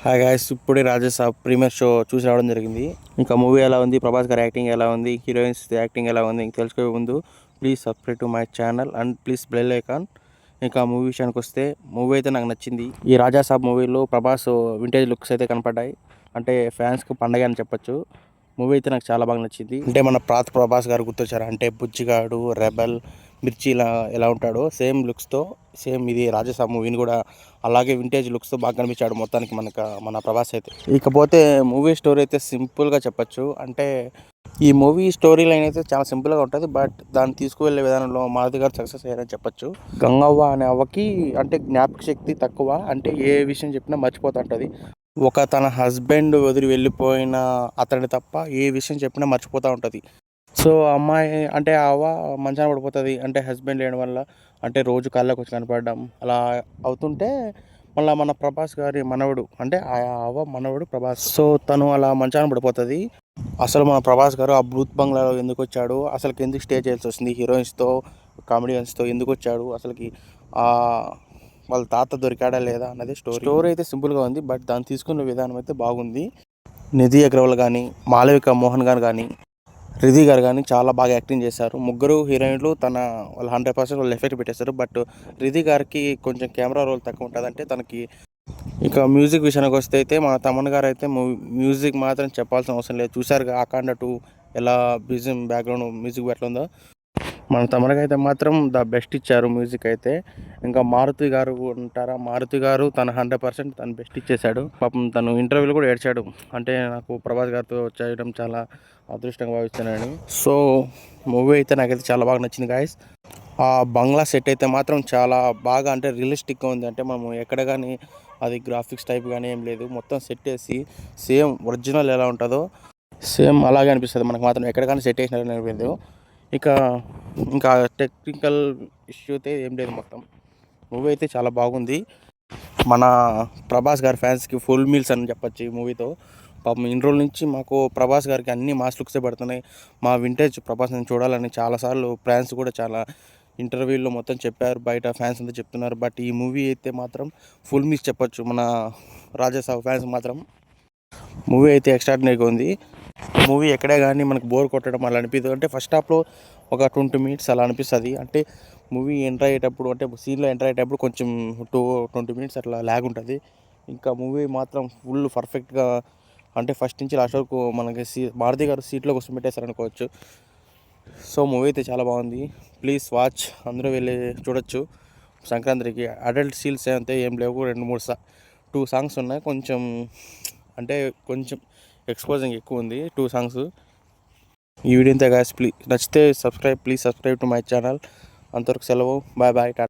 Hi guys, ఇప్పుడే Raja Saab premiere show చూసి రావడం జరిగింది. ఇంకా మూవీ ఎలా ఉంది, ప్రభాస్ గారి యాక్టింగ్ ఎలా ఉంది, హీరోయిన్స్ యాక్టింగ్ ఎలా ఉంది తెలుసుకోే ముందు please subscribe to my channel and please bell icon. ఇంకా మూవీ విషయానికి వస్తే మూవీ అయితే నాకు నచ్చింది. ఈ రాజాసాబ్ మూవీలో ప్రభాస్ వింటేజ్ లుక్స్ అయితే కనపడ్డాయి. అంటే ఫ్యాన్స్కి పండగ అని చెప్పొచ్చు. మూవీ అయితే నాకు చాలా బాగా నచ్చింది. అంటే మన ప్రభాస్ గారు గుర్తొచ్చారు. అంటే బుజ్జిగాడు, రెబల్, మిర్చి ఎలా ఉంటాడో సేమ్ లుక్స్తో సేమ్ ఇది రాజసాబ్ మూవీని కూడా అలాగే వింటేజ్ లుక్స్తో బాగా కనిపించాడు మొత్తానికి మన ప్రభాస్ అయితే. ఇకపోతే మూవీ స్టోరీ అయితే సింపుల్గా చెప్పచ్చు. అంటే ఈ మూవీ స్టోరీ లైన్ అయితే చాలా సింపుల్గా ఉంటుంది. బట్ దాన్ని తీసుకువెళ్ళే విధానంలో మారుతి గారు సక్సెస్ అయ్యారని చెప్పొచ్చు. గంగవ్వ అనే అవ్వకి అంటే జ్ఞాపక శక్తి తక్కువ. అంటే ఏ విషయం చెప్పినా మర్చిపోతుంటుంది. తన హస్బెండ్ వదిలి వెళ్ళిపోయిన అతన్ని తప్ప ఏ విషయం చెప్పినా మర్చిపోతూ ఉంటుంది. సో అమ్మాయి అంటే ఆ అవ్వ మంచాన పడిపోతుంది. అంటే హస్బెండ్ లేని వల్ల అంటే రోజు కళ్ళకి వచ్చి కనపడడం అలా అవుతుంటే మళ్ళీ మన ప్రభాస్ గారి మనవడు అంటే ఆ అవ్వ మనవడు ప్రభాస్. సో తను అలా మంచాన పడిపోతుంది. అసలు మన ప్రభాస్ గారు ఆ బ్రూత్ బంగ్లాలో ఎందుకు వచ్చాడు, అసలుకి ఎందుకు స్టే చేయాల్సి వస్తుంది, హీరోయిన్స్తో కామెడియన్స్తో ఎందుకు వచ్చాడు, అసలుకి వాళ్ళ తాత దొరికాడా లేదా అన్నది స్టోరీ అయితే సింపుల్గా ఉంది. బట్ దాన్ని తీసుకున్న విధానం అయితే బాగుంది. నిధి అగర్వాల్ కానీ, మాళవిక మోహన్ గారు కానీ, రిధి గారు కానీ చాలా బాగా యాక్టింగ్ చేశారు. ముగ్గురు హీరోయిన్లు వాళ్ళు 100% వాళ్ళు ఎఫెక్ట్ పెట్టేశారు. బట్ రిధి గారికి కొంచెం కెమెరా రోల్ తక్కువ ఉంటుంది. అంటే తనకి ఇక మ్యూజిక్ విషయానికి వస్తే అయితే మా తమన్ గారు అయితే మ్యూజిక్ మాత్రం చెప్పాల్సిన అవసరం లేదు. చూసారు అఖండ 2 ఎలా బ్యాక్గ్రౌండ్ మ్యూజిక్ ఎట్లా ఉందో. మన తమన్కి అయితే మాత్రం ద బెస్ట్ ఇచ్చారు మ్యూజిక్ అయితే. ఇంకా మారుతి గారు ఉంటారా, మారుతి గారు తన 100% తను బెస్ట్ ఇచ్చేశాడు. పాపం తను ఇంటర్వ్యూలో కూడా ఏడ్చాడు. అంటే నాకు ప్రభాస్ గారితో చేయడం చాలా అదృష్టంగా భావిస్తున్నాను. సో మూవీ అయితే నాకైతే చాలా బాగా నచ్చింది గాయస్. ఆ బంగ్లా సెట్ అయితే మాత్రం చాలా బాగా అంటే రియలిస్టిక్గా ఉంది. అంటే మనం ఎక్కడ కానీ అది గ్రాఫిక్స్ టైప్ కానీ ఏం లేదు. మొత్తం సెట్ వేసి సేమ్ ఒరిజినల్ ఎలా ఉంటుందో సేమ్ అలాగే అనిపిస్తుంది మనకు మాత్రం. ఎక్కడ కానీ సెట్ వేసినట్టు అనిపించదు. ఇంకా టెక్నికల్ ఇష్యూ అయితే ఏం లేదు. మొత్తం మూవీ అయితే చాలా బాగుంది. మన ప్రభాస్ గారి ఫ్యాన్స్కి ఫుల్ మీల్స్ అని చెప్పొచ్చు ఈ మూవీతో. పాపం ఇన్ని రోజుల నుంచి మాకు ప్రభాస్ గారికి అన్ని మాస్ లుక్సే పడుతున్నాయి. మా వింటేజ్ ప్రభాస్ని చూడాలని చాలాసార్లు ఫ్యాన్స్ కూడా చాలా ఇంటర్వ్యూల్లో మొత్తం చెప్పారు. బయట ఫ్యాన్స్ అంతా చెప్తున్నారు. బట్ ఈ మూవీ అయితే మాత్రం ఫుల్ మీల్స్ చెప్పొచ్చు. మన రాజాసాబ్ ఫ్యాన్స్ మాత్రం మూవీ అయితే ఎక్స్ట్రాడినరీగా ఉంది. మూవీ ఎక్కడే కానీ మనకు బోర్ కొట్టడం అలా అనిపిస్తుంది. అంటే ఫస్ట్ హాఫ్లో ఒక 20 minutes అలా అనిపిస్తుంది. అంటే మూవీ ఎంటర్ అయ్యేటప్పుడు అంటే సీన్లో ఎంటర్ అయ్యేటప్పుడు కొంచెం 20 minutes అట్లా ల్యాగ్ ఉంటుంది. ఇంకా మూవీ మాత్రం ఫుల్ పర్ఫెక్ట్గా అంటే ఫస్ట్ నుంచి లాస్ట్ వరకు మనకి మారుతి గారు సీట్లో కోసం పెట్టేశారు అనుకోవచ్చు. సో మూవీ అయితే చాలా బాగుంది. ప్లీజ్ వాచ్, అందరూ వెళ్ళి చూడొచ్చు. సంక్రాంతికి అడల్ట్ సీన్స్ అయితే ఏం లేవు. 2 సాంగ్స్ ఉన్నాయి. కొంచెం ఎక్స్పోజింగ్ ఎక్కువ ఉంది 2 సాంగ్స్. ఈ వీడియో ఇంతే గాయ్స్. ప్లీజ్ నచ్చితే please subscribe to my channel. అంతవరకు సెలవు. Bye bye.